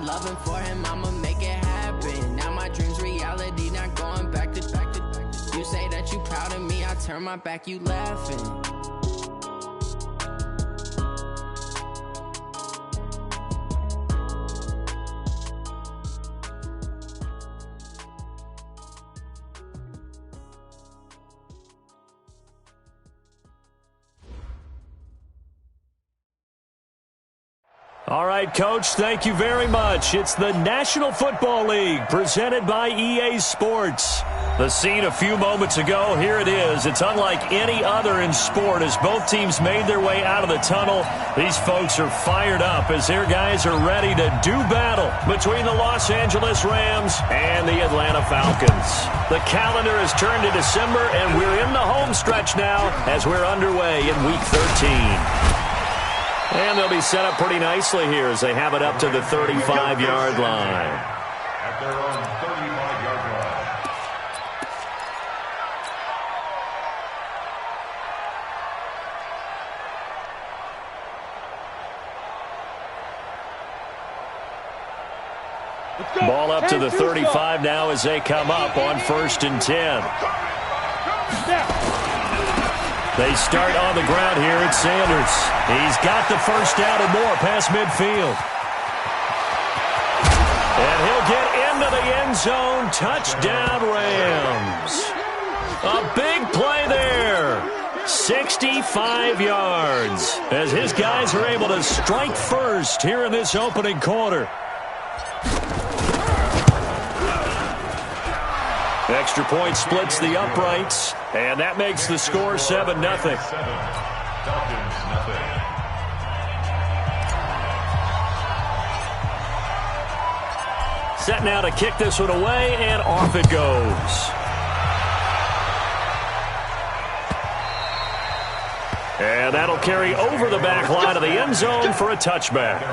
loving for him, I'ma make it happen. Now my dream's reality, not going back to. You say that you proud of me, I turn my back, you laughing. All right, Coach, thank you very much. It's the National Football League presented by EA Sports. The scene a few moments ago, here it is. It's unlike any other in sport as both teams made their way out of the tunnel. These folks are fired up as their guys are ready to do battle between the Los Angeles Rams and the Atlanta Falcons. The calendar has turned to December, and we're in the home stretch now as we're underway in Week 13. And they'll be set up pretty nicely here as they have it up to the 35-yard line. At their own 35-yard line. Ball up to the 35 now as they come up on 1st and 10. They start on the ground here at Sanders. He's got the first down and more past midfield. And he'll get into the end zone. Touchdown, Rams. A big play there. 65 yards as his guys are able to strike first here in this opening quarter. Extra point splits the uprights, and that makes the score 7-0. Set now to kick this one away, and off it goes. And that'll carry over the back line of the end zone for a touchback.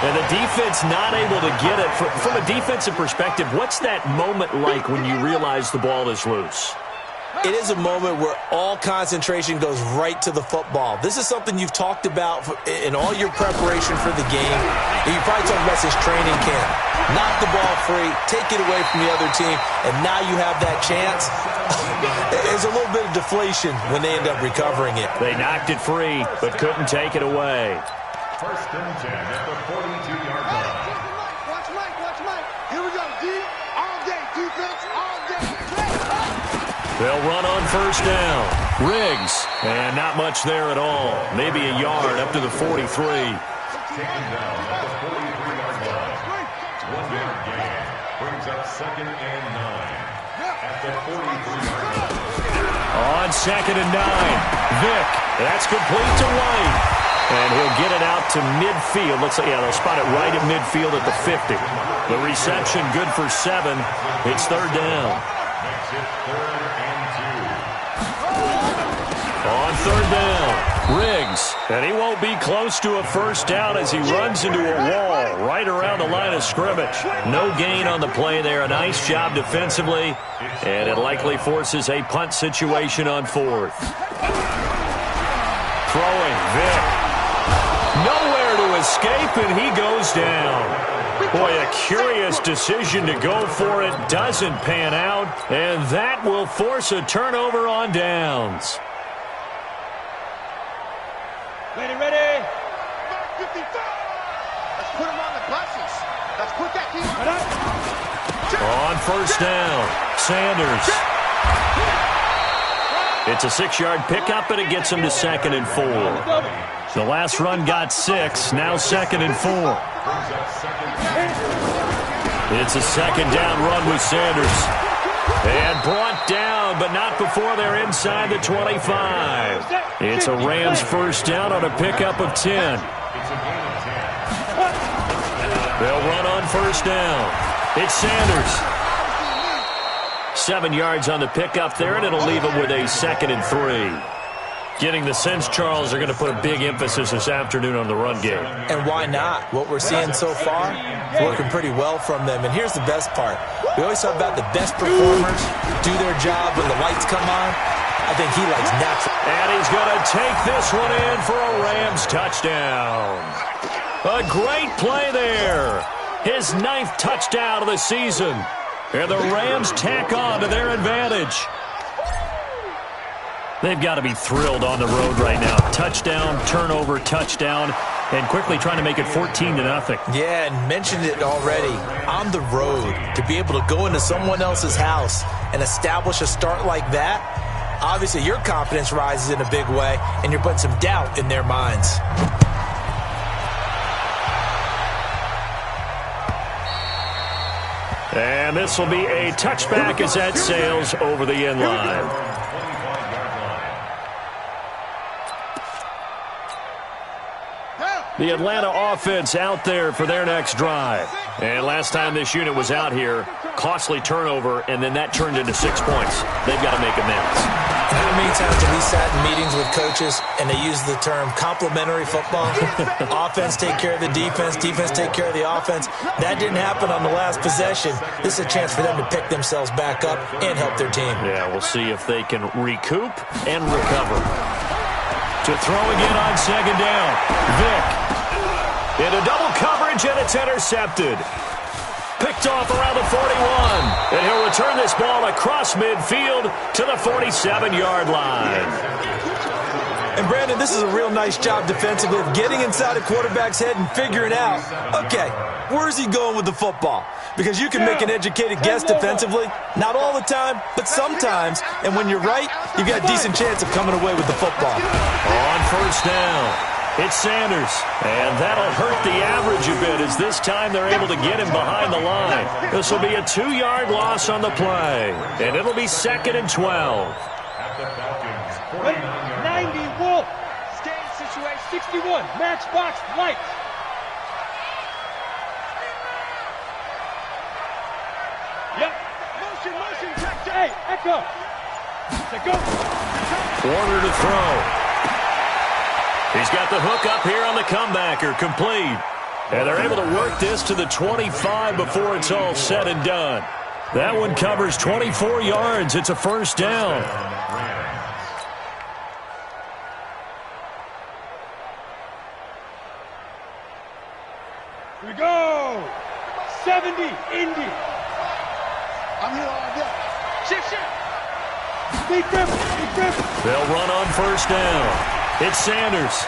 And the defense not able to get it. From a defensive perspective, what's that moment like when you realize the ball is loose? It is a moment where all concentration goes right to the football. This is something you've talked about in all your preparation for the game. And you probably talked about this training camp. Knock the ball free, take it away from the other team, and now you have that chance. There's a little bit of deflation when they end up recovering it. They knocked it free, but couldn't take it away. 1st and 10 at the 42-yard line. Watch Mike. Here we go, D. All day, defense, all day. They'll run on 1st down. Riggs, and not much there at all. Maybe a yard up to the 43. Taken down at the 43-yard line. 1-yard gain brings up 2nd and 9 at the 43-yard line. On 2nd and 9, Vick. That's complete to White. And he'll get it out to midfield. Looks like, yeah, they'll spot it right at midfield at the 50. The reception good for 7. It's 3rd down. Makes it 3rd and 2. On 3rd down, Riggs. And he won't be close to a 1st down as he runs into a wall right around the line of scrimmage. No gain on the play there. A nice job defensively. And it likely forces a punt situation on 4th. Throwing, Vick. Nowhere to escape, and he goes down. Boy, a curious decision to go for it. Doesn't pan out, and that will force a turnover on downs. Ready. 55. Let's put him on the buses. Let's put that team on 1st down, Sanders. It's a 6-yard pickup, and it gets him to 2nd and 4. The last run got 6, now 2nd and 4. It's a 2nd down run with Sanders. And brought down, but not before they're inside the 25. It's a Rams first down on a pickup of 10. They'll run on first down. It's Sanders. 7 yards on the pickup there, and it'll leave them with a 2nd and 3. Getting the sense, Charles, they're going to put a big emphasis this afternoon on the run game. And why not? What we're seeing so far is working pretty well from them. And here's the best part. We always talk about the best performers do their job when the lights come on. I think he likes natural. And he's going to take this one in for a Rams touchdown. A great play there. His 9th touchdown of the season. And the Rams tack on to their advantage. They've got to be thrilled on the road right now. Touchdown, turnover, touchdown, and quickly trying to make it 14-0. Yeah, and mentioned it already. On the road, to be able to go into someone else's house and establish a start like that, obviously your confidence rises in a big way, and you're putting some doubt in their minds. And this will be a touchback as that sails over the end line. The Atlanta offense out there for their next drive. And last time this unit was out here, costly turnover, and then that turned into 6 points. They've got to make amends. How many times have we sat in meetings with coaches and they use the term complementary football? Offense take care of the defense, defense take care of the offense. That didn't happen on the last possession. This is a chance for them to pick themselves back up and help their team. Yeah, we'll see if they can recoup and recover. To throw again on 2nd down. Vick. Into double coverage, and it's intercepted. Picked off around the 41. And he'll return this ball across midfield to the 47-yard line. And, Brandon, this is a real nice job defensively of getting inside a quarterback's head and figuring out, okay, where's he going with the football? Because you can make an educated guess defensively. Not all the time, but sometimes. And when you're right, you've got a decent chance of coming away with the football. On first down. It's Sanders, and that'll hurt the average a bit as this time they're able to get him behind the line. This will be a 2-yard loss on the play, and it'll be 2nd and 12. 90 Wolf. Stand situation 61. Matchbox lights. Yep. Motion, check. Hey, echo. Go. Warner to throw. He's got the hook up here on the comebacker, complete. And they're able to work this to the 25 before it's all said and done. That one covers 24 yards. It's a first down. Here we go. 70, Indy. I'm here all day. Shift. Big grip. They'll run on first down. It's Sanders.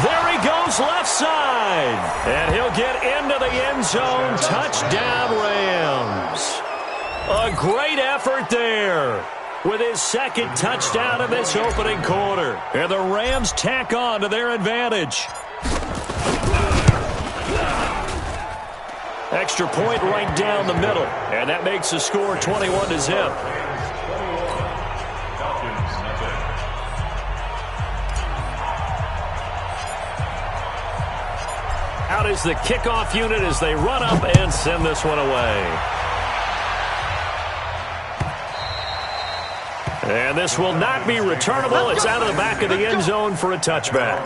There he goes left side. And he'll get into the end zone. Touchdown, Rams. A great effort there with his 2nd touchdown of this opening quarter. And the Rams tack on to their advantage. Extra point right down the middle. And that makes the score 21-0. Out is the kickoff unit as they run up and send this one away. And this will not be returnable. It's out of the back of the end zone for a touchback.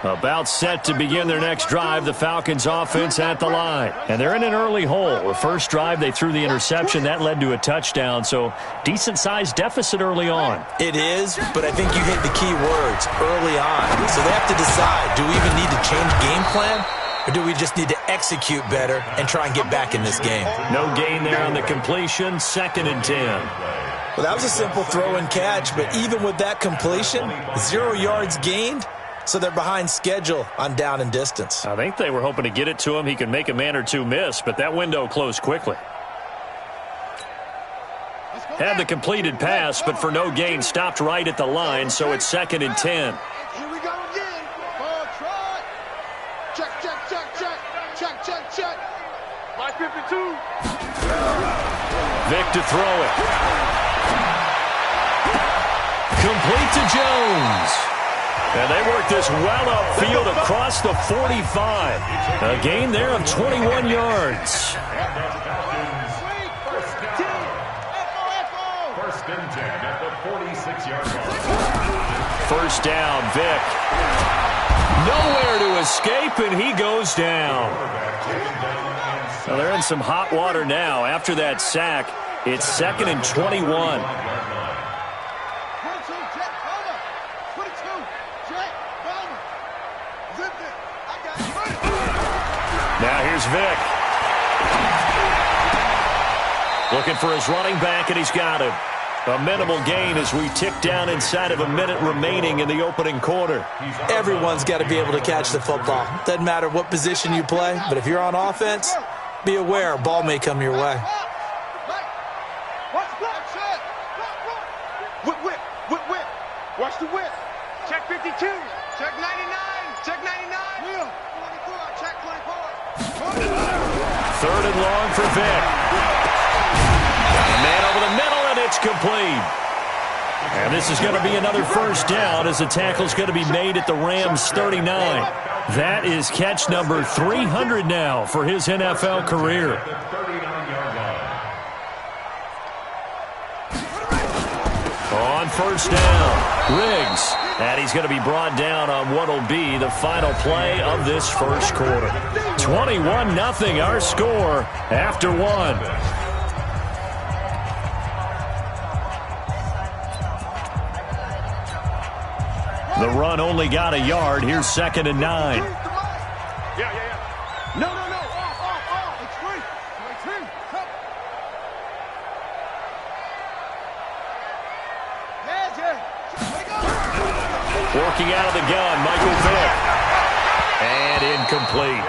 About set to begin their next drive, the Falcons offense at the line. And they're in an early hole. The first drive, they threw the interception. That led to a touchdown, so decent-sized deficit early on. It is, but I think you hit the key words, early on. So they have to decide, do we even need to change game plan? Or do we just need to execute better and try and get back in this game? No gain there on the completion, 2nd and 10. Well, that was a simple throw and catch, but even with that completion, 0 yards gained. So they're behind schedule on down and distance. I think they were hoping to get it to him. He could make a man or two miss, but that window closed quickly. Had the completed pass, but for no gain, stopped right at the line, so it's 2nd and 10. Here we go again. Ball try. Check. 52. Vic to throw it. Complete to Jones. And they work this well upfield across the 45. A gain there of 21 yards. First and 10 at the 46-yard line. First down, Vic. Nowhere to escape, and he goes down. Well, they're in some hot water now. After that sack, it's 2nd and 21. Now here's Vic. Looking for his running back, and he's got him. A minimal gain as we tick down inside of a minute remaining in the opening quarter. Everyone's got to be able to catch the football. Doesn't matter what position you play, but if you're on offense, be aware a ball may come your way. Whip. Watch the whip. Check 52. Check 99. Check 99. Wheel. 24. Check 24. 3rd and long for Vic. Man over the middle, and it's complete. And this is going to be another first down as the tackle's going to be made at the Rams' 39. That is catch number 300 now for his NFL career. On first down, Riggs. And he's going to be brought down on what will be the final play of this first quarter. 21-0 our score after one. The run only got a yard. Here's 2nd and 9. Yeah. No. Off. It's free. Working out of the gun, Michael Vick. And incomplete.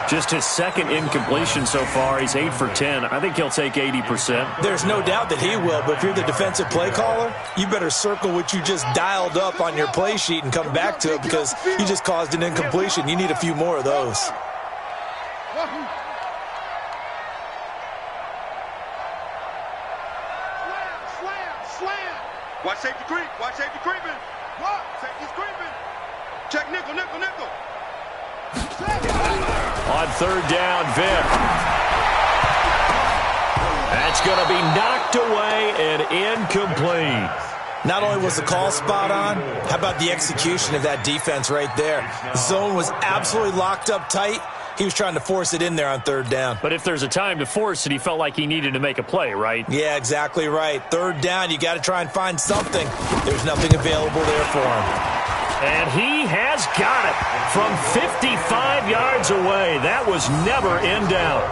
Just his 2nd incompletion so far. He's 8 for 10. I think he'll take 80%. There's no doubt that he will, but if you're the defensive play caller, you better circle what you just dialed up on your play sheet and come back to it because you just caused an incompletion. You need a few more of those. Slam. Watch safety creep. Creeping. What? Safety's creeping. Check nickel. On 3rd down, Vic. That's going to be knocked away and incomplete. Not only was the call spot on, how about the execution of that defense right there? The zone was absolutely locked up tight. He was trying to force it in there on 3rd down. But if there's a time to force it, he felt like he needed to make a play, right? Yeah, exactly right. 3rd down, you got to try and find something. There's nothing available there for him. And he has got it from 55 yards away. That was never in doubt.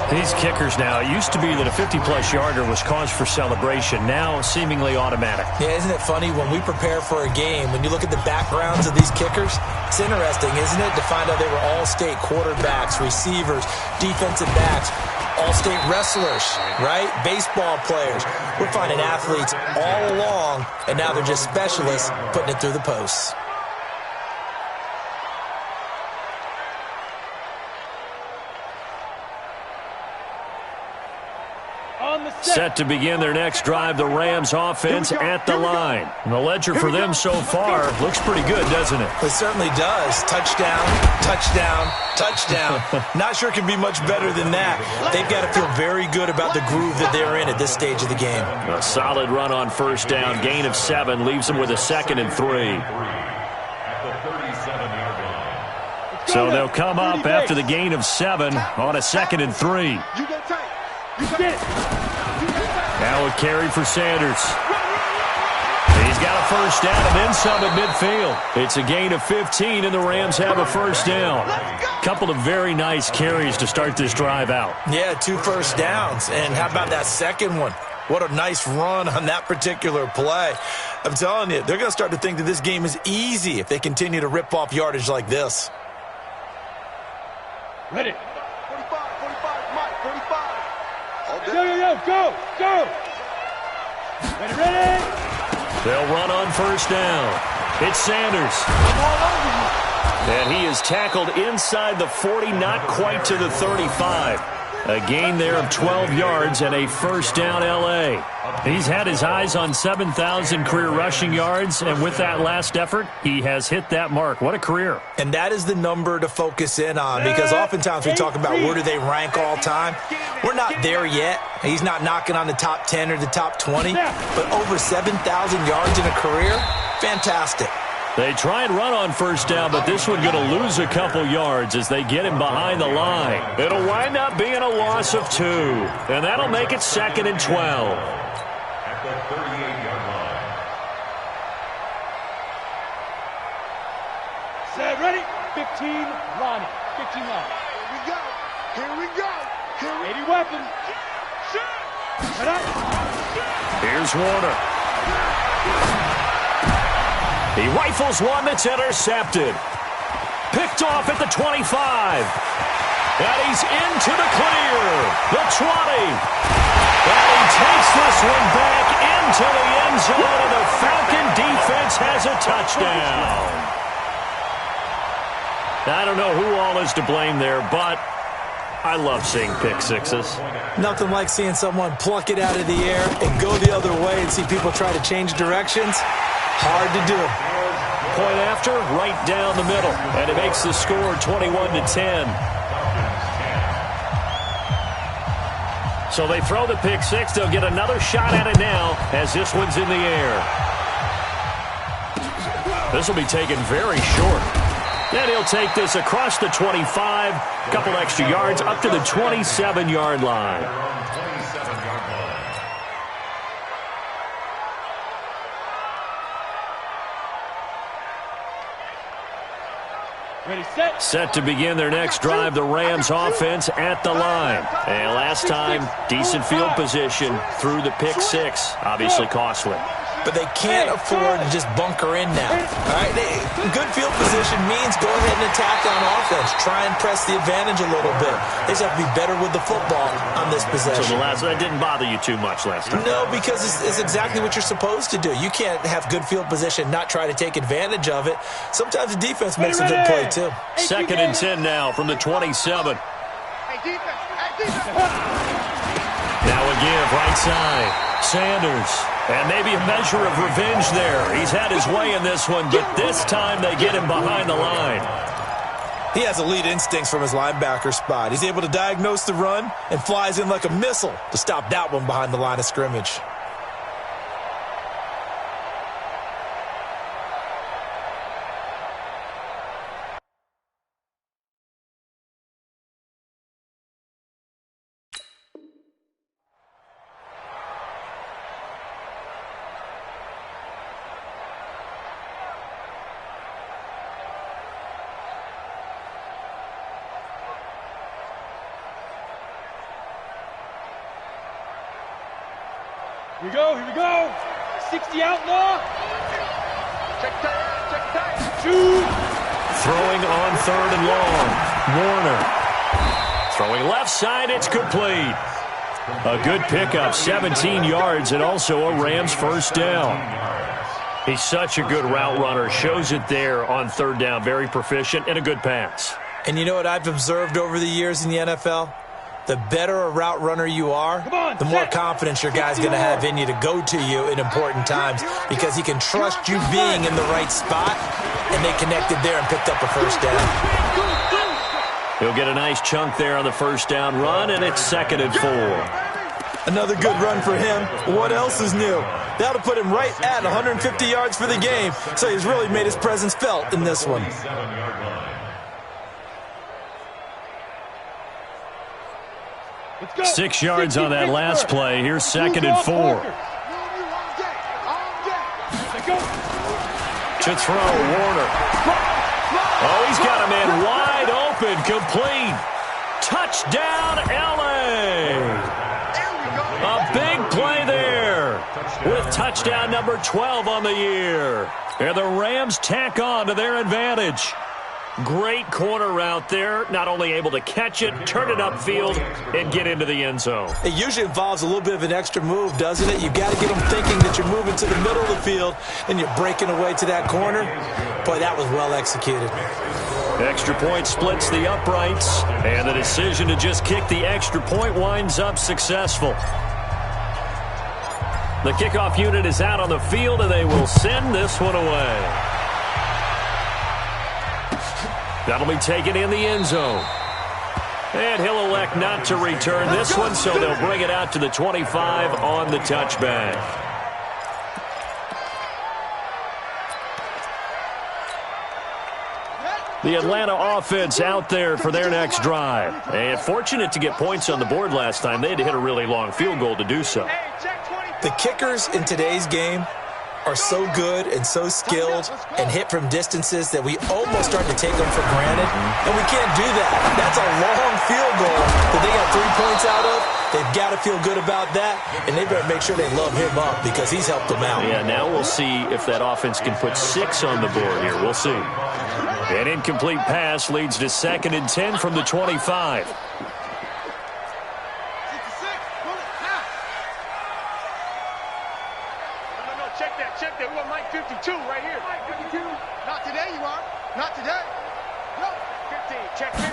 These kickers now, it used to be that a 50-plus yarder was cause for celebration. Now, seemingly automatic. Yeah, isn't it funny when we prepare for a game, when you look at the backgrounds of these kickers, it's interesting, isn't it, to find out they were all-state quarterbacks, receivers, defensive backs, all-state wrestlers, right? Baseball players. We're finding athletes all along, and now they're just specialists putting it through the posts. Set to begin their next drive, the Rams offense at the line. And the ledger for them so far looks pretty good, doesn't it? It certainly does. Touchdown. Not sure it can be much better than that. They've got to feel very good about the groove that they're in at this stage of the game. A solid run on first down. Gain of 7 leaves them with a 2nd and 3. So they'll come up after the gain of 7 on a 2nd and 3. Now a carry for Sanders. He's got a first down and then some at midfield. It's a gain of 15, and the Rams have a first down. Couple of very nice carries to start this drive out. Yeah, 2 first downs. And how about that second one? What a nice run on that particular play. I'm telling you, they're going to start to think that this game is easy if they continue to rip off yardage like this. Ready. 45, Mike, 35. Go. Ready. They'll run on first down. It's Sanders. And he is tackled inside the 40, not quite to the 35. A gain there of 12 yards and a first down L.A. He's had his eyes on 7,000 career rushing yards, and with that last effort, he has hit that mark. What a career. And that is the number to focus in on, because oftentimes we talk about where do they rank all time. We're not there yet. He's not knocking on the top 10 or the top 20, but over 7,000 yards in a career, fantastic. They try and run on first down, but this one going to lose a couple yards as they get him behind the line. It'll wind up being a loss of 2, and that'll make it 2nd and 12. At the 38-yard line. Set, ready? 15, line it. 15 line. Here we go. Here we go. Here we go. 80 weapons. Here's Warner. He rifles one that's intercepted. Picked off at the 25. And he's into the clear. The 20. And he takes this one back into the end zone, and the Falcon defense has a touchdown. I don't know who all is to blame there, but I love seeing pick sixes. Nothing like seeing someone pluck it out of the air and go the other way and see people try to change directions. Hard to do. Point after, right down the middle. And it makes the score 21-10. So they throw the pick six. They'll get another shot at it now as this one's in the air. This will be taken very short. Then he'll take this across the 25, a couple extra yards, up to the 27-yard line. Ready, set. Set to begin their next drive, the Rams offense at the line. And last time, decent field position through the pick six, obviously costly. But they can't afford to just bunker in now. All right, good field position means go ahead and attack on offense. Try and press the advantage a little bit. They just have to be better with the football on this possession. So that didn't bother you too much last time? No, because it's exactly what you're supposed to do. You can't have good field position, not try to take advantage of it. Sometimes the defense makes a good play, too. 2nd and 10 now from the 27. Hey, defense. Hey, defense. Now a give, right side. Sanders. And maybe a measure of revenge there. He's had his way in this one, but this time they get him behind the line. He has elite instincts from his linebacker spot. He's able to diagnose the run and flies in like a missile to stop that one behind the line of scrimmage. Here we go, here we go. 60 outlaw. Check tight. Shoot. Throwing on 3rd and long. Warner. Throwing left side, it's complete. A good pickup, 17 yards, and also a Rams first down. He's such a good route runner. Shows it there on 3rd down. Very proficient and a good pass. And you know what I've observed over the years in the NFL? The better a route runner you are, the more confidence your guy's going to have in you to go to you in important times, because he can trust you being in the right spot, and they connected there and picked up a first down. He'll get a nice chunk there on the first down run, and it's 2nd and 4. Another good run for him. What else is new? That'll put him right at 150 yards for the game, so he's really made his presence felt in this one. 6 yards on that last play. Here's 2nd and 4. To throw, Warner. Oh, he's got a man wide open, complete. Touchdown, L.A. A big play there with touchdown number 12 on the year. And the Rams tack on to their advantage. Great corner route there, not only able to catch it, turn it upfield, and get into the end zone. It usually involves a little bit of an extra move, doesn't it? You've got to get them thinking that you're moving to the middle of the field and you're breaking away to that corner. Boy, that was well executed. Extra point splits the uprights, and the decision to just kick the extra point winds up successful. The kickoff unit is out on the field, and they will send this one away. That'll be taken in the end zone. And he'll elect not to return this one, so they'll bring it out to the 25 on the touchback. The Atlanta offense out there for their next drive. And fortunate to get points on the board last time. They had to hit a really long field goal to do so. The kickers in today's game are so good and so skilled and hit from distances that we almost start to take them for granted, and we can't do that. That's a long field goal that they got 3 points out of. They've got to feel good about that, and they better make sure they love him up because he's helped them out. Yeah, now we'll see if that offense can put 6 on the board here. We'll see. An incomplete pass leads to 2nd and 10 from the 25. Check that. We got Mike 52 right here. Mike 52. Not today, you are. Not today. No. 15. Check 15.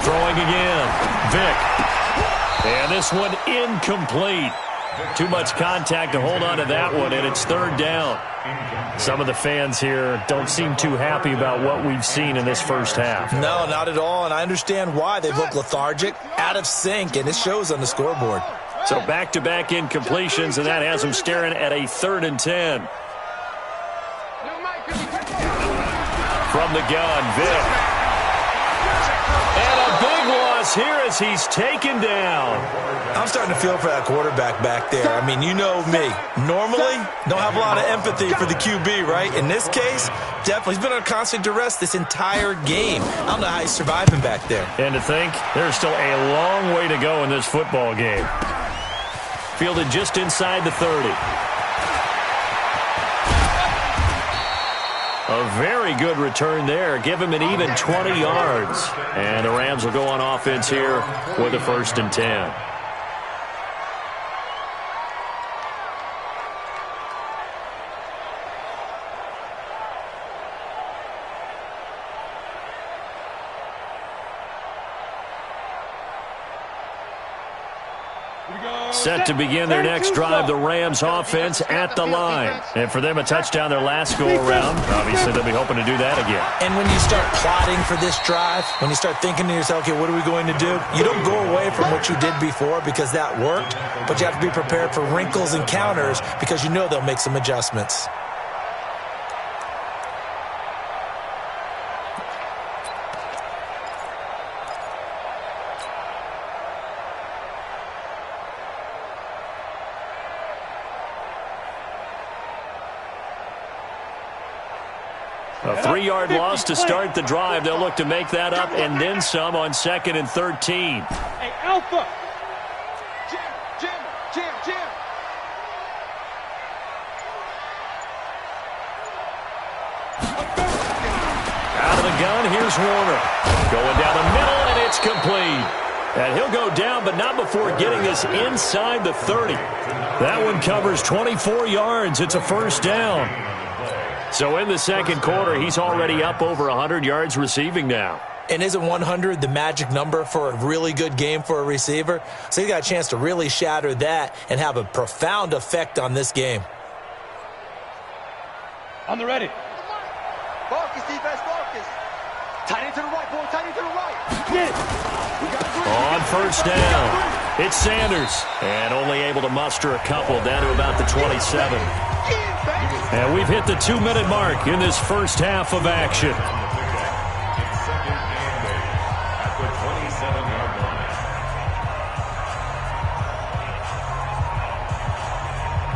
Throwing again. Vick. And this one incomplete. Too much contact to hold on to that one, and it's 3rd down. Some of the fans here don't seem too happy about what we've seen in this first half. No, not at all, and I understand why. They've looked lethargic, out of sync, and it shows on the scoreboard. So back-to-back incompletions, and that has them staring at a 3rd and 10. From the gun, Vick. And a big loss here as he's taken down. I'm starting to feel for that quarterback back there. I mean, you know me. Normally, don't have a lot of empathy for the QB, right? In this case, definitely. He's been on constant duress this entire game. I don't know how he's surviving back there. And to think, there's still a long way to go in this football game. Fielded just inside the 30. A very good return there. Give him an even 20 yards. And the Rams will go on offense here with a 1st and 10. Set to begin their next drive, the Rams offense at the line. And for them, a touchdown their last go-around. Obviously, they'll be hoping to do that again. And when you start plotting for this drive, when you start thinking to yourself, okay, what are we going to do? You don't go away from what you did before because that worked, but you have to be prepared for wrinkles and counters because you know they'll make some adjustments. A 3-yard loss to start the drive. They'll look to make that up and then some on 2nd and 13. Hey, Alpha. Jim. Out of the gun, here's Warner. Going down the middle, and it's complete. And he'll go down, but not before getting this inside the 30. That one covers 24 yards. It's a 1st down. So in the 2nd quarter, he's already up over 100 yards receiving now. And isn't 100 the magic number for a really good game for a receiver? So he's got a chance to really shatter that and have a profound effect on this game. On the ready. Focus, defense, focus. Tight end to the right, boy, tight end to the right. Get it. On 1st down, it's Sanders. And only able to muster a couple down to about the 27. And we've hit the 2-minute mark in this first half of action.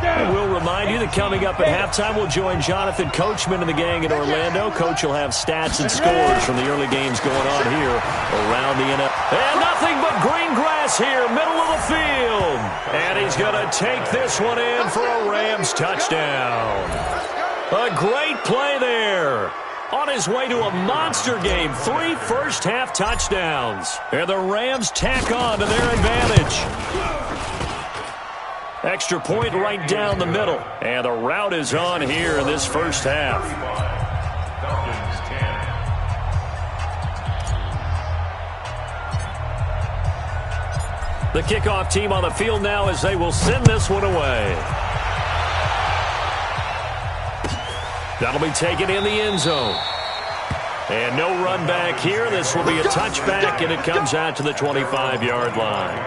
And we'll remind you that coming up at halftime, we'll join Jonathan Coachman and the gang in Orlando. Coach will have stats and scores from the early games going on here around the NFL. And nothing but green grass here, middle of the field. And he's going to take this one in for a Rams touchdown. A great play there. On his way to a monster game, 3 first-half touchdowns. And the Rams tack on to their advantage. Extra point right down the middle. And the route is on here in this first half. The kickoff team on the field now as they will send this one away. That'll be taken in the end zone. And no run back here. This will be a touchback, and it comes out to the 25-yard line.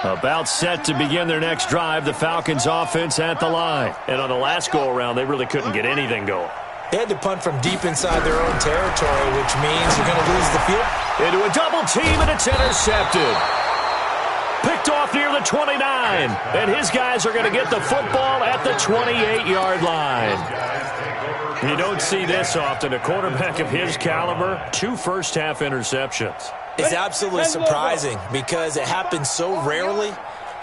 About set to begin their next drive, the Falcons offense at the line. And on the last go-around, they really couldn't get anything going. They had to punt from deep inside their own territory, which means you're going to lose the field. Into a double team, and it's intercepted. Picked off near the 29, and his guys are going to get the football at the 28-yard line. You don't see this often. A quarterback of his caliber, 2 first-half interceptions. It's absolutely surprising because it happens so rarely.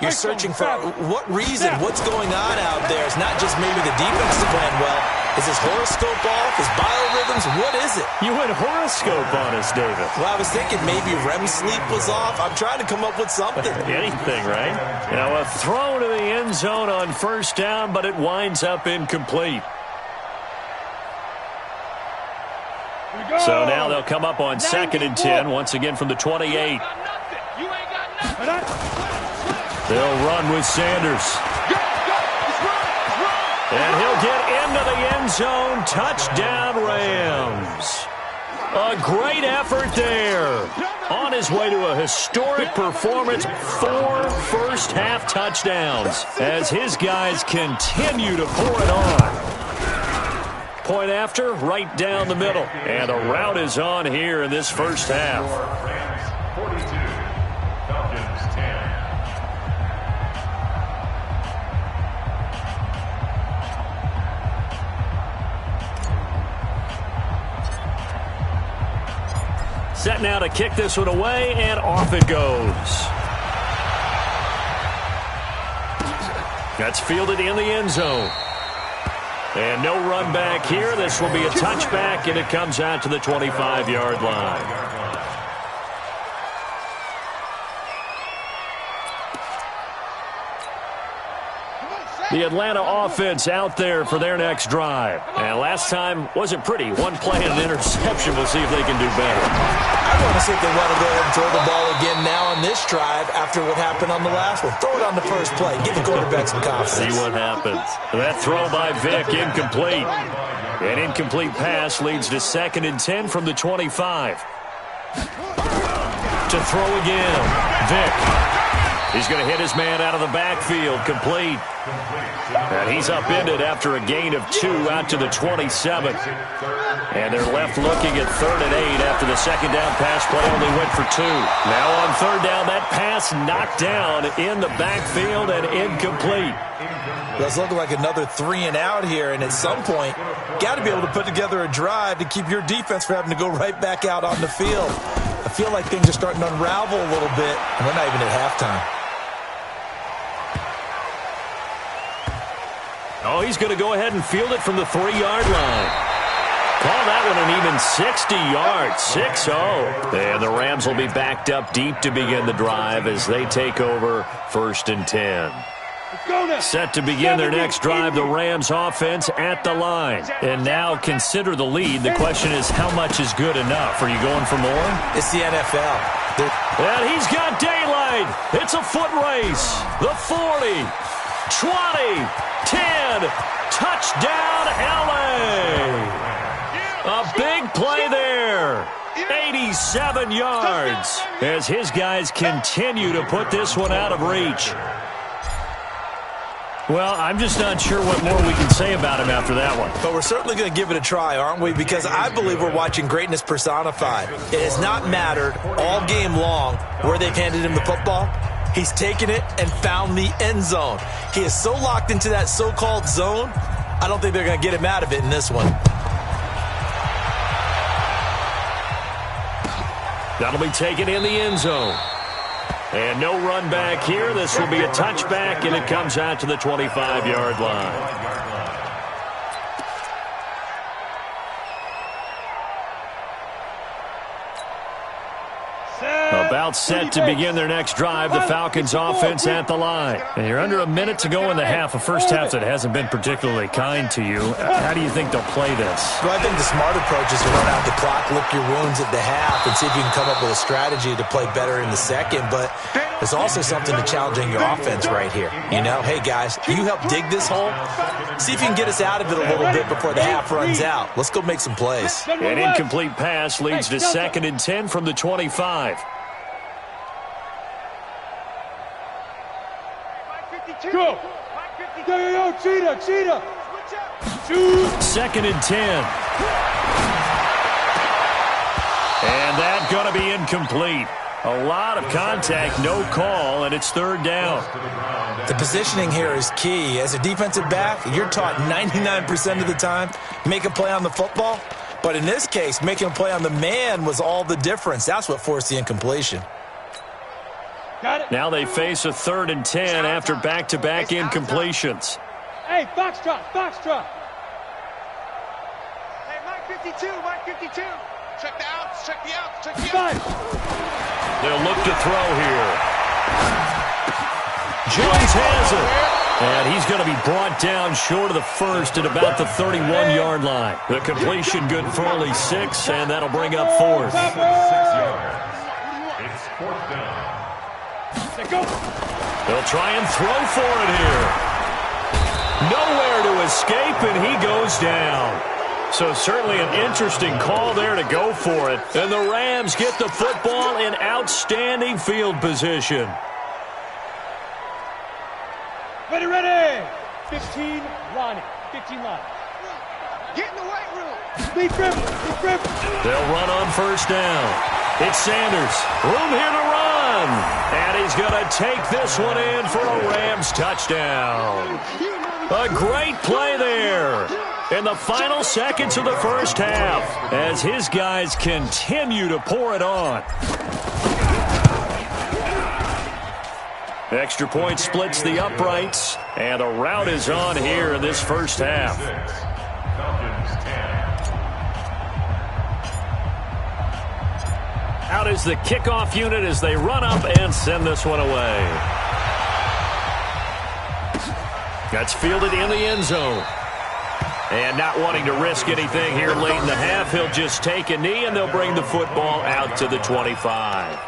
You're searching for what reason, what's going on out there. It's not just maybe the defense is playing well. Is his horoscope off? His biorhythms? What is it? You went horoscope on us, David. Well, I was thinking maybe REM sleep was off. I'm trying to come up with something. Anything, right? You know, a throw to the end zone on first down, but it winds up incomplete. So now they'll come up on 2nd and 10, once again from the 28. They'll run with Sanders. And he'll get into the end zone. Touchdown, Rams. A great effort there. On his way to a historic performance, 4 first-half touchdowns as his guys continue to pour it on. Point after, right down the middle. And a rout is on here in this first half. Rams 42, Falcons 10. Set now to kick this one away, and off it goes. That's fielded in the end zone. And no run back here. This will be a touchback, and it comes out to the 25-yard line. The Atlanta offense out there for their next drive. And last time wasn't pretty. One play and an interception. We'll see if they can do better. I want to see if they want to go ahead and throw the ball again now on this drive after what happened on the last one. Throw it on the first play. Give the quarterback some confidence. See what happens. That throw by Vick, incomplete. An incomplete pass leads to 2nd and 10 from the 25. To throw again. Vick. He's going to hit his man out of the backfield. Complete. And he's upended after a gain of 2 out to the 27. And they're left looking at 3rd and 8 after the second down pass play only went for 2. Now on 3rd down, that pass knocked down in the backfield and incomplete. That's looking like another 3 and out here, and at some point, got to be able to put together a drive to keep your defense from having to go right back out on the field. I feel like things are starting to unravel a little bit, and we're not even at halftime. Oh, he's going to go ahead and field it from the 3-yard line. Call that one an even 60 yards, 6-0. And the Rams will be backed up deep to begin the drive as they take over 1st and 10. Set to begin their next drive, the Rams offense at the line. And now consider the lead. The question is, how much is good enough? Are you going for more? It's the NFL. And he's got daylight. It's a foot race. The 40, 20, 10, touchdown LA. A big play there. 87 yards as his guys continue to put this one out of reach. Well, I'm just not sure what more we can say about him after that one. But we're certainly going to give it a try, aren't we? Because I believe we're watching greatness personified. It has not mattered all game long where they've handed him the football. He's taken it and found the end zone. He is so locked into that so-called zone, I don't think they're going to get him out of it in this one. That'll be taken in the end zone. And no run back here. This will be a touchback, and it comes out to the 25-yard line. About set to begin their next drive, the Falcons offense at the line. And you're under a minute to go in the half, a first half that hasn't been particularly kind to you. How do you think they'll play this? Well, I think the smart approach is to run out the clock, lick your wounds at the half, and see if you can come up with a strategy to play better in the second. But there's also something to challenging your offense right here. You know, hey, guys, you help dig this hole. See if you can get us out of it a little bit before the half runs out. Let's go make some plays. An incomplete pass leads to 2nd and 10 from the 25. Go! Yo, cheetah! Shoot! 2nd and 10. And that's going to be incomplete. A lot of contact, no call, and it's 3rd down. The positioning here is key. As a defensive back, you're taught 99% of the time, make a play on the football. But in this case, making a play on the man was all the difference. That's what forced the incompletion. Now they face a 3rd and 10 after back-to-back incompletions. Hey, Foxtrot! Hey, Mike 52! Check the outs! They'll look to throw here. Jones has it. And he's going to be brought down short of the first at about the 31-yard line. The completion good for only 6, and that'll bring up 4th. 6 yards. It's 4th down. They'll try and throw for it here. Nowhere to escape, and he goes down. So certainly an interesting call there to go for it. And the Rams get the football in outstanding field position. Ready! 15 line. Get in the weight room. Be driven. They'll run on 1st down. It's Sanders. Room here to run. And he's going to take this one in for a Rams touchdown. A great play there in the final seconds of the first half as his guys continue to pour it on. Extra point splits the uprights, and a rout is on here in this first half. Out is the kickoff unit as they run up and send this one away. That's fielded in the end zone. And not wanting to risk anything here late in the half, he'll just take a knee, and they'll bring the football out to the 25.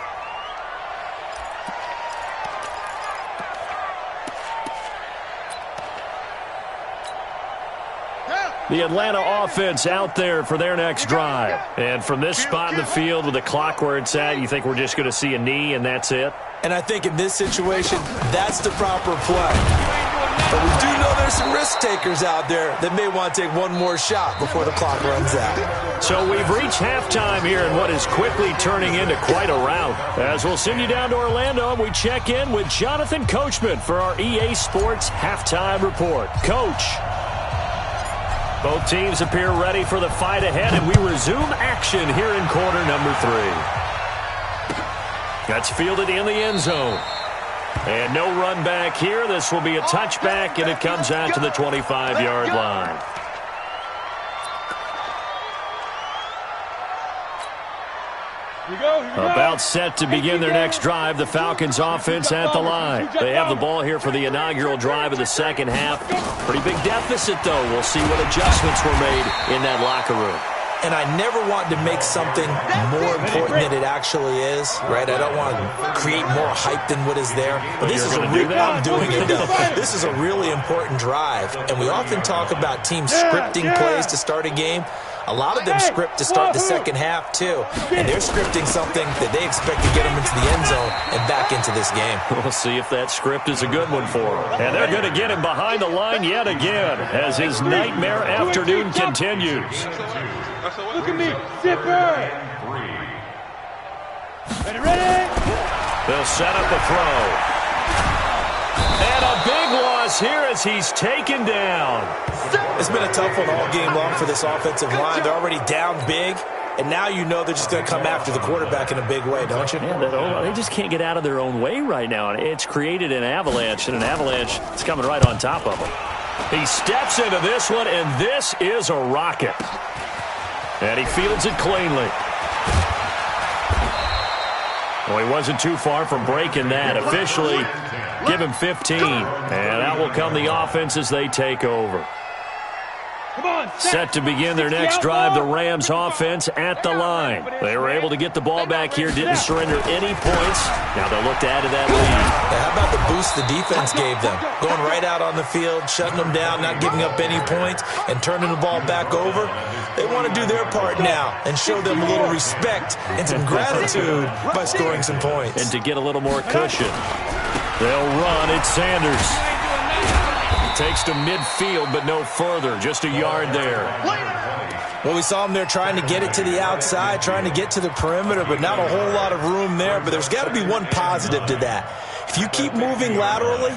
The Atlanta offense out there for their next drive. And from this spot in the field with the clock where it's at, you think we're just going to see a knee and that's it? And I think in this situation, that's the proper play. But we do know there's some risk takers out there that may want to take one more shot before the clock runs out. So we've reached halftime here in what is quickly turning into quite a rout. As we'll send you down to Orlando, and we check in with Jonathan Coachman for our EA Sports Halftime Report. Coach. Both teams appear ready for the fight ahead, and we resume action here in quarter number 3. That's fielded in the end zone. And no run back here. This will be a touchback, and it comes out to the 25-yard line. About set to begin their next drive, the Falcons offense at the line. They have the ball here for the inaugural drive of the second half. Pretty big deficit, though. We'll see what adjustments were made in that locker room. And I never want to make something more important than it actually is, right? I don't want to create more hype than what is there. But this is I'm doing it, though. This is a really important drive. And we often talk about teams scripting plays to start a game. A lot of them script to start the second half, too. And they're scripting something that they expect to get them into the end zone and back into this game. We'll see if that script is a good one for them. And they're going to get him behind the line yet again as his nightmare afternoon continues. Look at me, zipper! Ready? They'll set up a throw. And a big loss here as he's taken down. It's been a tough one all game long for this offensive line. They're already down big, and now you know they're just going to come after the quarterback in a big way, don't you? Yeah, they just can't get out of their own way right now. It's created an avalanche, and an avalanche is coming right on top of them. He steps into this one, and this is a rocket. And he fields it cleanly. Well, he wasn't too far from breaking that. Officially, give him 15. And out will come the offense as they take over. Set to begin their next drive, the Rams offense at the line. They were able to get the ball back here, didn't surrender any points. Now they'll look to add to that lead. How about the boost the defense gave them? Going right out on the field, shutting them down, not giving up any points, and turning the ball back over. They want to do their part now and show them a little respect and some gratitude by scoring some points. And to get a little more cushion, they'll run. It's Sanders. Takes to midfield, but no further. Just a yard there. Well, we saw him there trying to get it to the outside, trying to get to the perimeter, but not a whole lot of room there. But there's got to be one positive to that. If you keep moving laterally,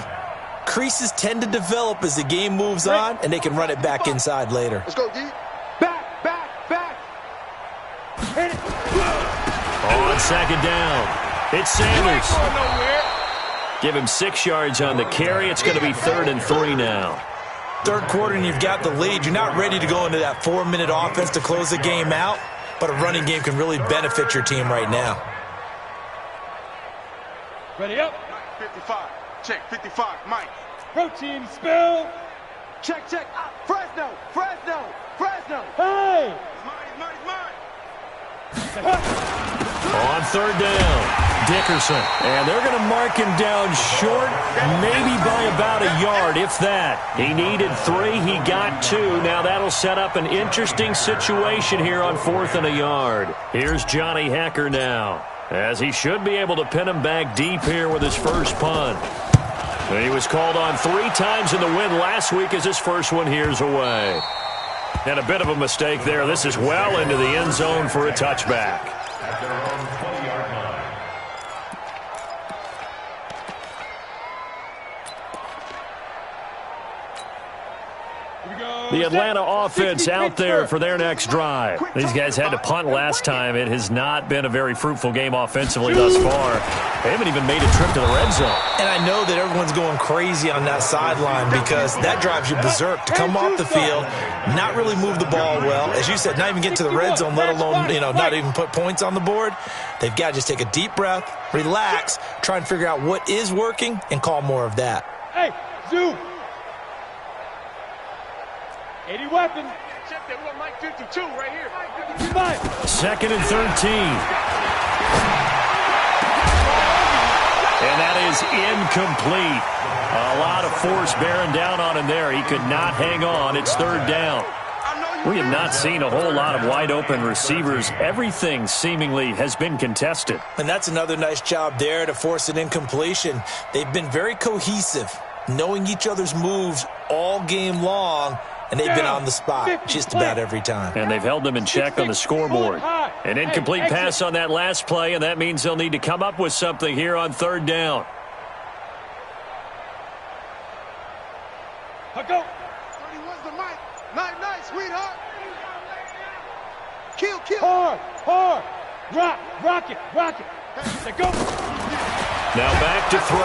creases tend to develop as the game moves on, and they can run it back inside later. Let's go, D. Back, back, back. Hit it. On second down, it's Sanders. Give him 6 yards on the carry. It's going to be 3rd and 3 now. Third quarter and you've got the lead. You're not ready to go into that 4-minute offense to close the game out, but a running game can really benefit your team right now. Ready up. 55. Check 55. Mike. Protein spill. Check, check. Fresno. Fresno. Fresno. Hey. It's mine. On third down, Dickerson. And they're going to mark him down short, maybe by about a yard, if that. He needed 3. He got 2. Now that'll set up an interesting situation here on 4th and a yard. Here's Johnny Hecker now, as he should be able to pin him back deep here with his first punt. And he was called on 3 times in the win last week as his first one here's away. And a bit of a mistake there. This is well into the end zone for a touchback. At their own 20-yard line. The Atlanta offense out there for their next drive. These guys had to punt last time. It has not been a very fruitful game offensively thus far. They haven't even made a trip to the red zone. And I know that everyone's going crazy on that sideline because that drives you berserk to come off the field, not really move the ball well. As you said, not even get to the red zone, let alone, not even put points on the board. They've got to just take a deep breath, relax, try and figure out what is working, and call more of that. Hey, zoom. 80 weapon. Check that. We got Mike 52 right here. 55. 2nd and 13. And that is incomplete. A lot of force bearing down on him there. He could not hang on. It's 3rd down. We have not seen a whole lot of wide open receivers. Everything seemingly has been contested. And that's another nice job there to force an incompletion. They've been very cohesive, knowing each other's moves all game long, and they've been on the spot just about every time. And they've held them in check on the scoreboard. An incomplete pass on that last play, and that means they'll need to come up with something here on 3rd down. Go. 31's the mic. Night, sweetheart. Kill. Hard. Rock it. Let's go. Now back to throw.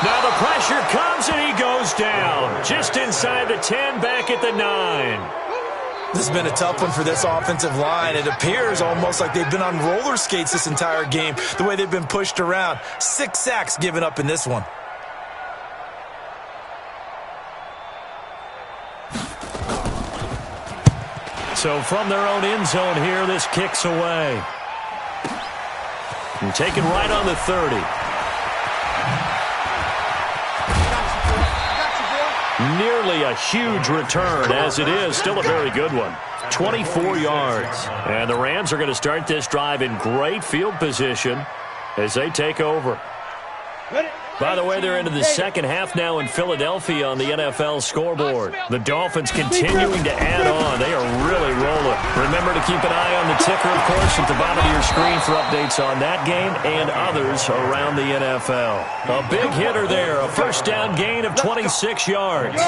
Now the pressure comes and he goes down. Just inside the 10, back at the 9. This has been a tough one for this offensive line. It appears almost like they've been on roller skates this entire game, the way they've been pushed around. 6 sacks given up in this one. So from their own end zone here, this kicks away. And taken right on the 30. Nearly a huge return, as it is still a very good one. 24 yards. And the Rams are going to start this drive in great field position as they take over. By the way, they're into the second half now in Philadelphia on the NFL scoreboard. The Dolphins continuing to add on. They are really rolling. Remember to keep an eye on the ticker, of course, at the bottom of your screen for updates on that game and others around the NFL. A big hitter there, a first down gain of 26 yards. 26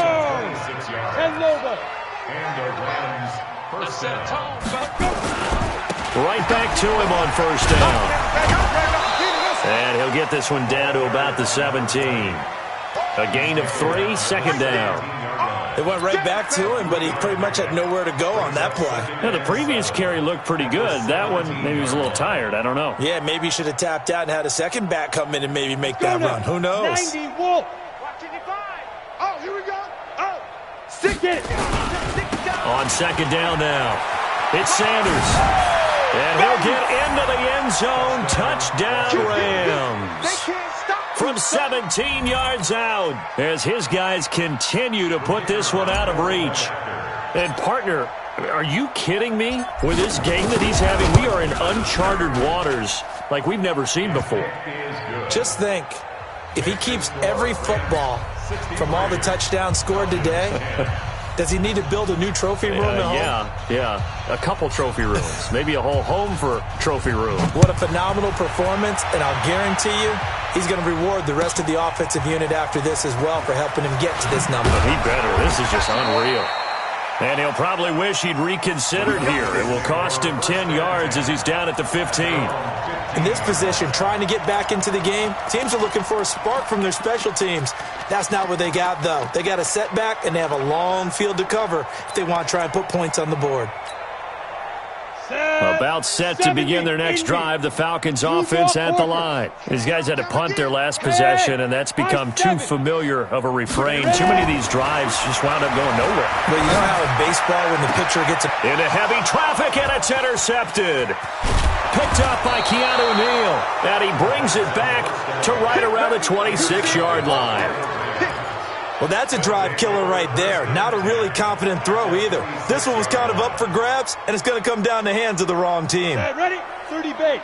yards. And the Rams first down. Right back to him on first down. And he'll get this one down to about the 17. A gain of 3, second down. It went right back to him, but he pretty much had nowhere to go on that play. Yeah, the previous carry looked pretty good. That one, maybe he was a little tired. I don't know. Yeah, maybe he should have tapped out and had a second back come in and maybe make that run. Who knows? 90 Wolf. Oh, here we go. Oh, stick it. On second down now, it's Sanders. And he'll get into the end zone. Touchdown, Rams. From 17 yards out as his guys continue to put this one out of reach. And, partner, are you kidding me? With this game that he's having, we are in uncharted waters like we've never seen before. Just think, if he keeps every football from all the touchdowns scored today, does he need to build a new trophy room at home? Yeah. A couple trophy rooms. Maybe a whole home for trophy room. What a phenomenal performance, and I'll guarantee you he's going to reward the rest of the offensive unit after this as well for helping him get to this number. He better. This is just unreal. And he'll probably wish he'd reconsidered here. It will cost him 10 yards as he's down at the 15. In this position, trying to get back into the game, teams are looking for a spark from their special teams. That's not what they got, though. They got a setback, and they have a long field to cover if they want to try and put points on the board. About set to begin their next drive, the Falcons offense at the line. These guys had to punt their last possession, and that's become too familiar of a refrain. Too many of these drives just wound up going nowhere. But you know how in baseball when the pitcher gets into heavy traffic, and it's intercepted. Picked up by Keanu Neal, and he brings it back to right around the 26-yard line. Well, that's a drive killer right there. Not a really confident throw either. This one was kind of up for grabs, and it's going to come down the hands of the wrong team. Okay, ready? 30 base.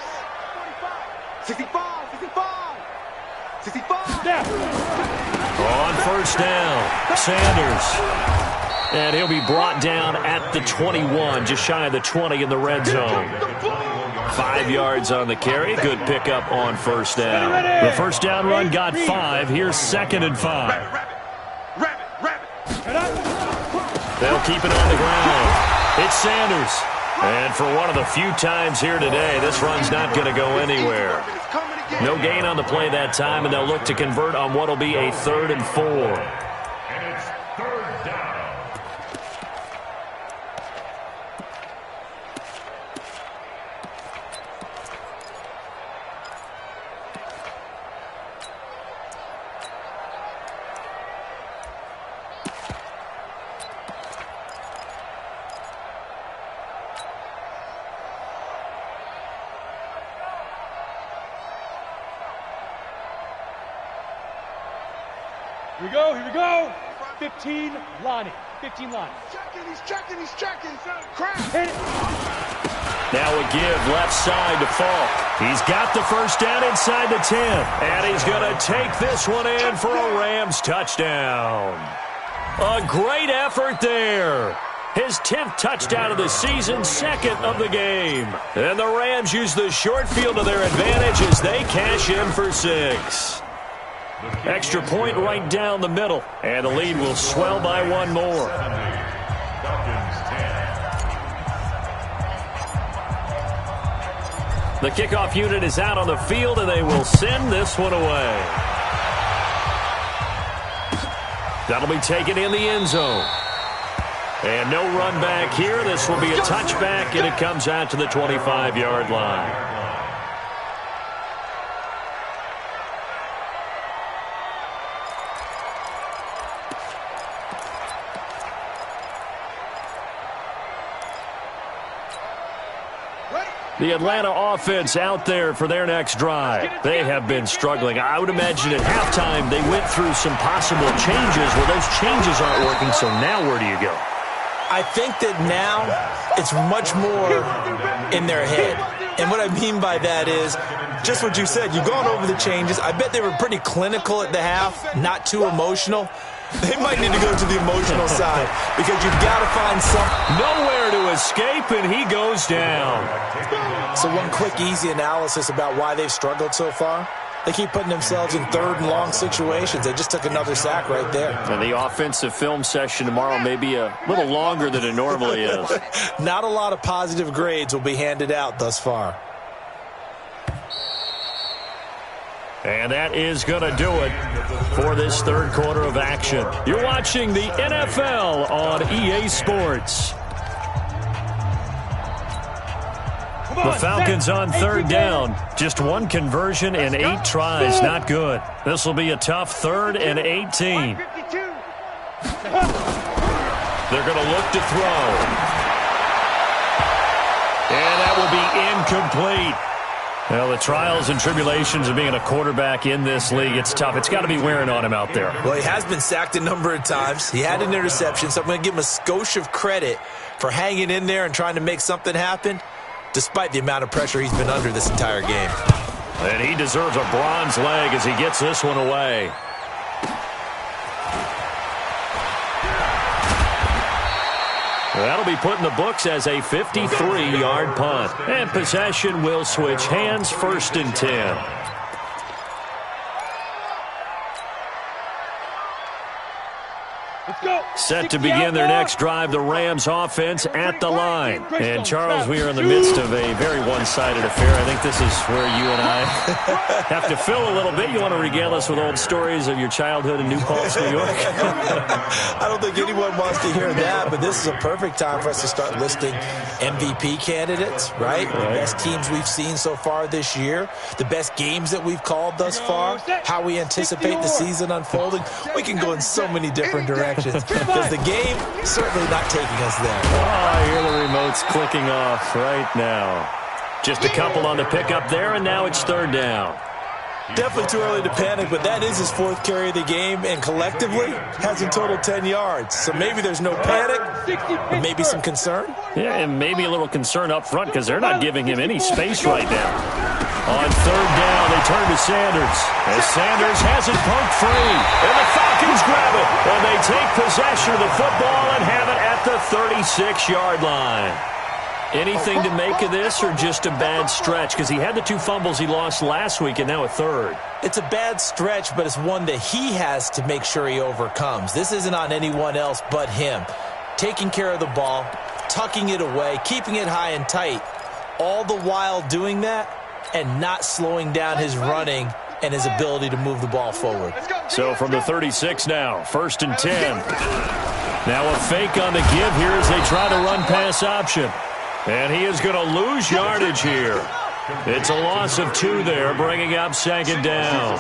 65, 65, 65. Snap. On first down, Sanders. And he'll be brought down at the 21, just shy of the 20 in the red zone. 5 yards on the carry. Good pickup on first down. The first down run got 5. Here's 2nd and 5. They'll keep it on the ground. It's Sanders. And for one of the few times here today, this run's not going to go anywhere. No gain on the play that time, and they'll look to convert on what will be a 3rd and 4. And it's 3rd down. Here we go. 15, Lonnie. 15, Lonnie. He's checking. Crap. Hit it. Now a give left side to Falk. He's got the first down inside the 10. And he's going to take this one in for a Rams touchdown. A great effort there. His 10th touchdown of the season, 2nd of the game. And the Rams use the short field to their advantage as they cash in for 6. Extra point right down the middle, and the lead will swell by 1 more. The kickoff unit is out on the field, and they will send this one away. That'll be taken in the end zone. And no run back here. This will be a touchback, and it comes out to the 25-yard line. The Atlanta offense out there for their next drive. They have been struggling. I would imagine at halftime they went through some possible changes. Well, those changes aren't working, so now where do you go? I think that now it's much more in their head. And what I mean by that is just what you said. You've gone over the changes. I bet they were pretty clinical at the half, not too emotional. They might need to go to the emotional side because you've got to find something. Nowhere to escape, and he goes down. So one quick, easy analysis about why they've struggled so far. They keep putting themselves in 3rd and long situations. They just took another sack right there. And the offensive film session tomorrow may be a little longer than it normally is. Not a lot of positive grades will be handed out thus far. And that is going to do it for this third quarter of action. You're watching the NFL on EA Sports. The Falcons on third down. Just one conversion in 8 tries. Not good. This will be a tough 3rd and 18. They're going to look to throw. And that will be incomplete. Well, the trials and tribulations of being a quarterback in this league, it's tough. It's got to be wearing on him out there. Well, he has been sacked a number of times. He had an interception, so I'm going to give him a skosh of credit for hanging in there and trying to make something happen, despite the amount of pressure he's been under this entire game. And he deserves a bronze leg as he gets this one away. That'll be put in the books as a 53-yard punt. And possession will switch hands, 1st and 10. Set to begin their next drive, the Rams offense at the line. And, Charles, we are in the midst of a very one-sided affair. I think this is where you and I have to fill a little bit. You want to regale us with old stories of your childhood in New Paltz, New York? I don't think anyone wants to hear that, but this is a perfect time for us to start listing MVP candidates, right? The best teams we've seen so far this year, the best games that we've called thus far, how we anticipate the season unfolding. We can go in so many different directions. Because the game certainly not taking us there. Oh, I hear the remotes clicking off right now. Just a couple on the pickup there, and now it's 3rd down. Definitely too early to panic, but that is his 4th carry of the game, and collectively has in total 10 yards. So maybe there's no panic, but maybe some concern. Yeah, and maybe a little concern up front because they're not giving him any space right now. On 3rd down, they turn to Sanders. As Sanders has it poked free. And the Falcons grab it. And they take possession of the football and have it at the 36-yard line. Anything to make of this or just a bad stretch? Because he had the 2 fumbles he lost last week and now a 3rd. It's a bad stretch, but it's one that he has to make sure he overcomes. This isn't on anyone else but him. Taking care of the ball, tucking it away, keeping it high and tight, all the while doing that and not slowing down his running and his ability to move the ball forward. So from the 36 now, 1st and 10. Now a fake on the give here as they try to run pass option. And he is going to lose yardage here. It's a loss of 2 there, bringing up 2nd down.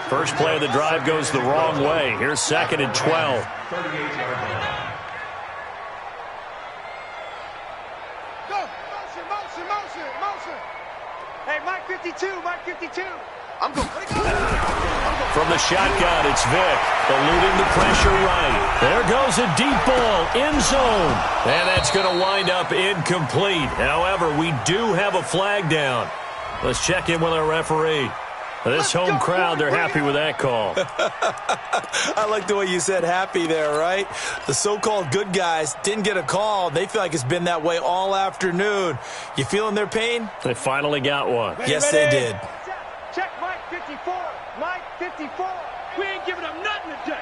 First play of the drive goes the wrong way. Here's 2nd and 12. Hey, Mike 52, Mike 52. I'm going. From the shotgun, it's Vick, eluding the pressure right. There goes a deep ball, end zone. And that's going to wind up incomplete. However, we do have a flag down. Let's check in with our referee. This home crowd, they're happy with that call. I like the way you said happy there, right? The so-called good guys didn't get a call. They feel like it's been that way all afternoon. You feeling their pain? They finally got one. Yes, they did. Check Mike 54. Mike 54. We ain't giving them nothing today.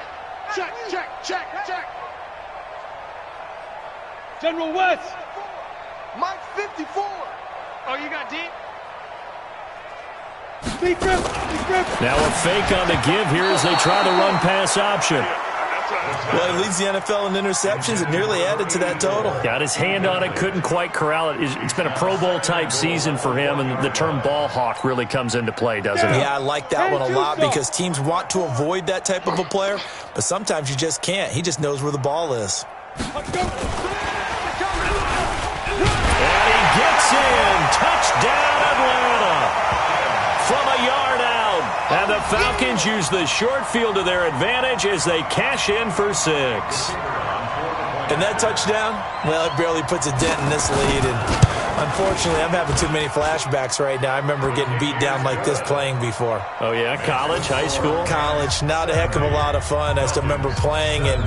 Check, check, check, check. General West. Mike 54. Oh, you got deep? Now a fake on the give here as they try to run pass option. Well, he leads the NFL in interceptions. It nearly added to that total. Got his hand on it, couldn't quite corral it. It's been a Pro Bowl-type season for him, and the term ball hawk really comes into play, doesn't it? Yeah, I like that one a lot because teams want to avoid that type of a player, but sometimes you just can't. He just knows where the ball is. And he gets in. Touchdown, Atlanta. From a yard out. And the Falcons use the short field to their advantage as they cash in for 6. And that touchdown, well, it barely puts a dent in this lead. And unfortunately, I'm having too many flashbacks right now. I remember getting beat down like this playing before. Oh, yeah? College, high school? College. Not a heck of a lot of fun. I still remember playing and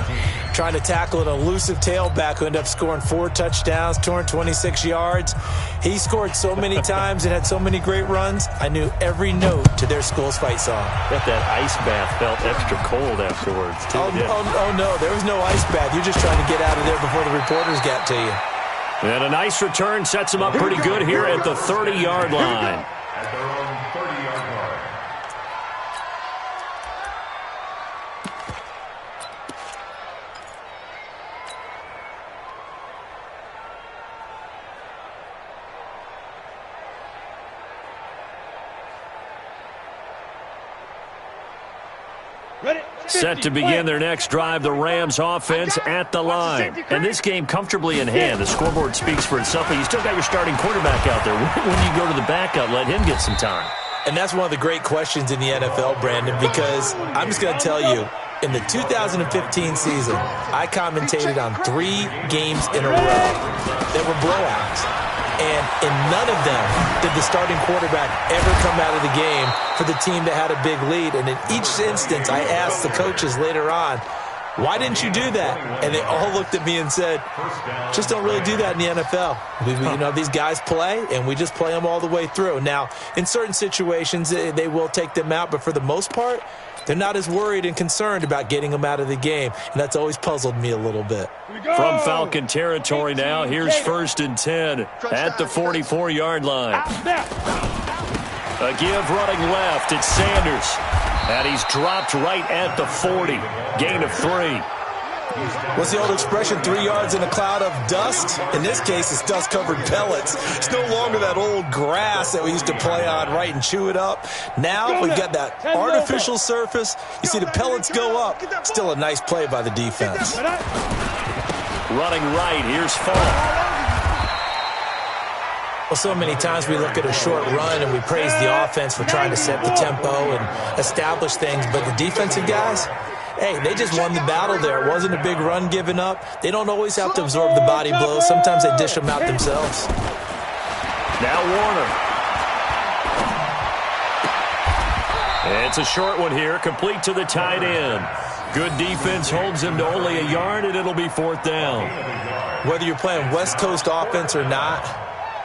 trying to tackle an elusive tailback who ended up scoring 4 touchdowns, 226 yards. He scored so many times and had so many great runs, I knew every note to their school's fight song. Bet that ice bath felt extra cold afterwards, too. Oh, no, there was no ice bath. You're just trying to get out of there before the reporters got to you. And a nice return sets him up pretty good here at the 30-yard line. At their own 30-yard line. Set to begin their next drive, the Rams offense at the line. And this game comfortably in hand. The scoreboard speaks for itself, but you still got your starting quarterback out there. When do you go to the backup, let him get some time? And that's one of the great questions in the NFL, Brandon, because I'm just going to tell you, in the 2015 season, I commentated on 3 games in a row that were blowouts. And in none of them did the starting quarterback ever come out of the game for the team that had a big lead. And in each instance, I asked the coaches later on, why didn't you do that? And they all looked at me and said, just don't really do that in the NFL. You know, these guys play, and we just play them all the way through. Now, in certain situations, they will take them out, but for the most part, they're not as worried and concerned about getting them out of the game, and that's always puzzled me a little bit. From Falcon territory now, here's 1st and 10 at the 44-yard line. A give running left, it's Sanders. And he's dropped right at the 40. Gain of 3. What's the old expression, 3 yards in a cloud of dust? In this case, it's dust-covered pellets. It's no longer that old grass that we used to play on, right, and chew it up. Now we've got that artificial surface. You see the pellets go up. Still a nice play by the defense. Running right, here's Fall. Well, so many times we look at a short run and we praise the offense for trying to set the tempo and establish things, but the defensive guys, hey, they just won the battle there. It wasn't a big run given up. They don't always have to absorb the body blows. Sometimes they dish them out themselves. Now Warner. It's a short one here, complete to the tight end. Good defense holds him to only a yard, and it'll be 4th down. Whether you're playing West Coast offense or not,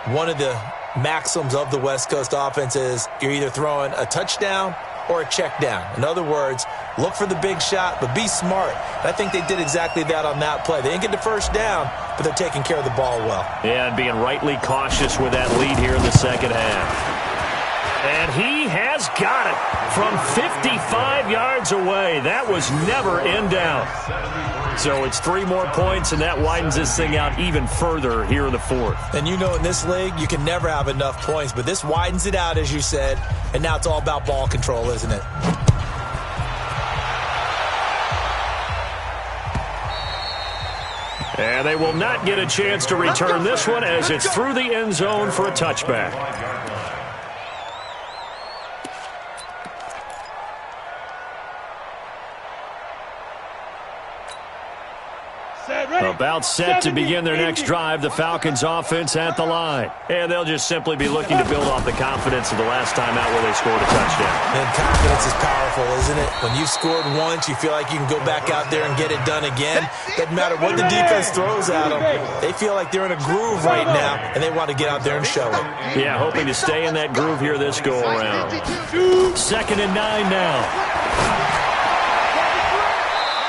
one of the maxims of the West Coast offense is you're either throwing a touchdown or a check down. In other words, look for the big shot, but be smart. And I think they did exactly that on that play. They didn't get the first down, but they're taking care of the ball well. Yeah, and being rightly cautious with that lead here in the second half. And he has got it from 55 yards away. That was never in doubt. So it's 3 more points, and that widens this thing out even further here in the 4th. And you know, in this league, you can never have enough points, but this widens it out, as you said, and now it's all about ball control, isn't it? And they will not get a chance to return this one as it's through the end zone for a touchback. About set to begin their next drive, the Falcons offense at the line. And they'll just simply be looking to build off the confidence of the last time out where they scored a touchdown. And confidence is powerful, isn't it? When you've scored once, you feel like you can go back out there and get it done again. Doesn't matter what the defense throws at them. They feel like they're in a groove right now, and they want to get out there and show it. Yeah, hoping to stay in that groove here this go-around. 2nd and 9 now.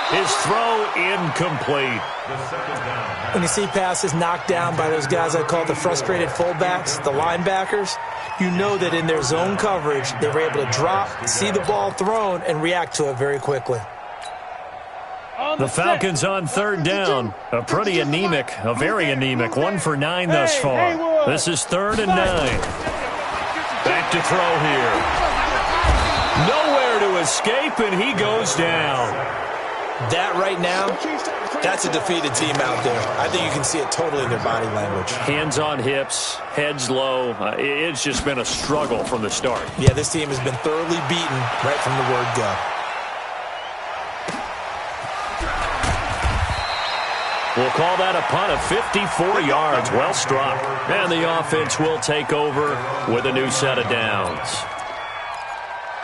His throw incomplete. When you see passes knocked down by those guys I call the frustrated fullbacks, the linebackers, you know that in their zone coverage, they were able to drop, see the ball thrown, and react to it very quickly. The Falcons on 3rd down. A pretty anemic, a very anemic 1 for 9 thus far. This is 3rd and 9. Back to throw here. Nowhere to escape, and he goes down. That right now, that's a defeated team out there. I think you can see it totally in their body language. Hands on hips, heads low. It's just been a struggle from the start. Yeah, this team has been thoroughly beaten right from the word go. We'll call that a punt of 54 yards. Well struck. And the offense will take over with a new set of downs.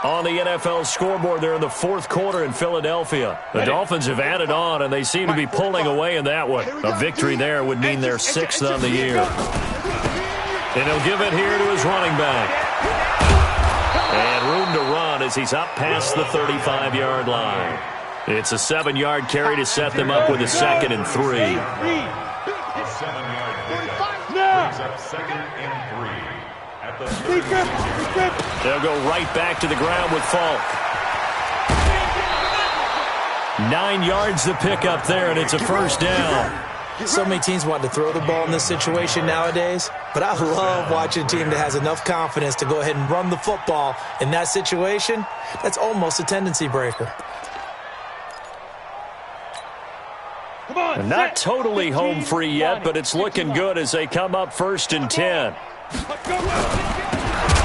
On the NFL scoreboard, they're in the 4th quarter in Philadelphia. The Dolphins have added on, and they seem to be pulling away in that one. A victory there would mean their 6th on the year. And he'll give it here to his running back. And room to run as he's up past the 35-yard line. It's a 7-yard carry to set them up with a 2nd and 3. A 7-yard pickup brings up 2nd and 3. They'll go right back to the ground with Falk. 9 yards to pick up there, and it's a 1st down. So many teams want to throw the ball in this situation nowadays, but I love watching a team that has enough confidence to go ahead and run the football. In that situation, that's almost a tendency breaker. Not totally home free yet, but it's looking good as they come up 1st and 10.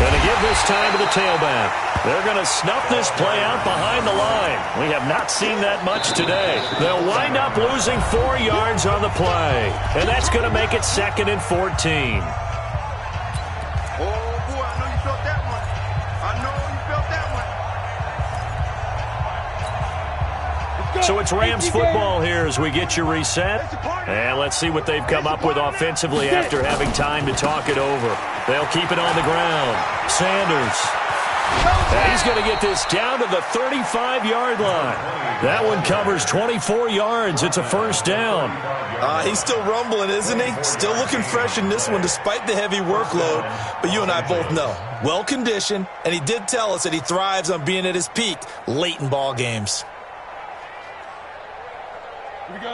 Going to give this time to the tailback. They're going to snuff this play out behind the line. We have not seen that much today. They'll wind up losing 4 yards on the play, and that's going to make it 2nd and 14. Oh, boy, I know you felt that one. I know you felt that one. So it's Rams football here as we get you reset. And let's see what they've come up with offensively after having time to talk it over. They'll keep it on the ground. Sanders. And he's going to get this down to the 35-yard line. That one covers 24 yards. It's a 1st down. He's still rumbling, isn't he? Still looking fresh in this one despite the heavy workload. But you and I both know, well-conditioned, and he did tell us that he thrives on being at his peak late in ball games.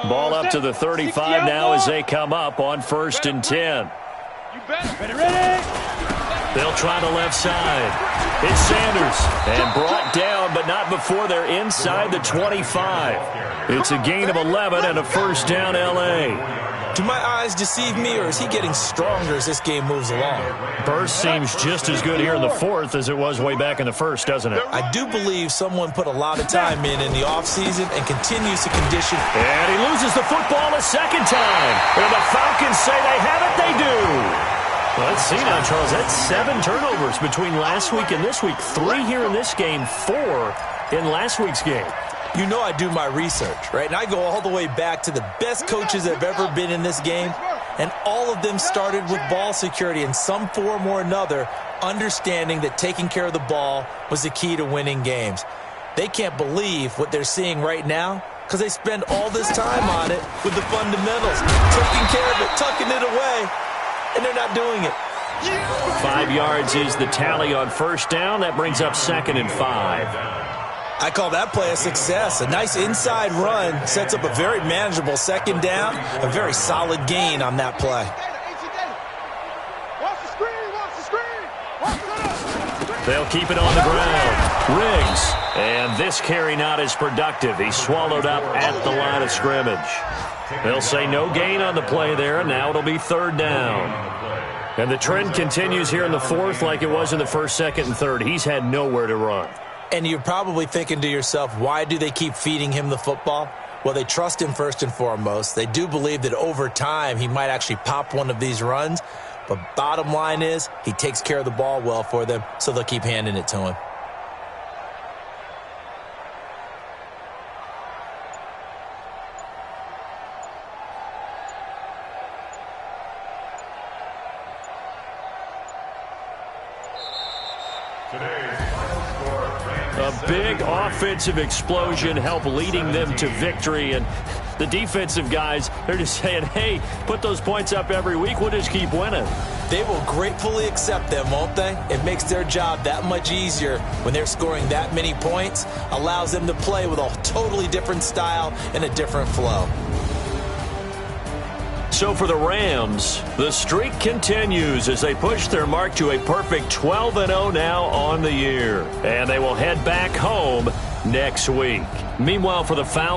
Ball up to the 35 now as they come up on 1st and 10. Ready. They'll try the left side. It's Sanders. And brought down, but not before they're inside the 25. It's a gain of 11 and a 1st down L.A. Do my eyes deceive me, or is he getting stronger as this game moves along? Burst seems just as good here in the 4th as it was way back in the 1st, doesn't it? I do believe someone put a lot of time in the offseason and continues to condition. And he loses the football a 2nd time. And the Falcons say they have it, they do. Well, let's see now, Charles. That's 7 turnovers between last week and this week. 3 here in this game, 4 in last week's game. You know I do my research, right? And I go all the way back to the best coaches that have ever been in this game. And all of them started with ball security in some form or another, understanding that taking care of the ball was the key to winning games. They can't believe what they're seeing right now because they spend all this time on it with the fundamentals, taking care of it, tucking it away, and they're not doing it. 5 yards is the tally on 1st down. That brings up 2nd and 5. I call that play a success. A nice inside run sets up a very manageable 2nd down, a very solid gain on that play. They'll keep it on the ground. Riggs. And this carry not as productive. He's swallowed up at the line of scrimmage. They'll say no gain on the play there, and now it'll be 3rd down. And the trend continues here in the 4th like it was in the 1st, 2nd, and 3rd. He's had nowhere to run. And you're probably thinking to yourself, why do they keep feeding him the football? Well, they trust him first and foremost. They do believe that over time he might actually pop one of these runs. But bottom line is he takes care of the ball well for them, so they'll keep handing it to him. A big offensive explosion helped leading them to victory. And the defensive guys, they're just saying, hey, put those points up every week. We'll just keep winning. They will gratefully accept them, won't they? It makes their job that much easier when they're scoring that many points. Allows them to play with a totally different style and a different flow. So for the Rams, the streak continues as they push their mark to a perfect 12-0 now on the year. And they will head back home next week. Meanwhile, for the Falcons,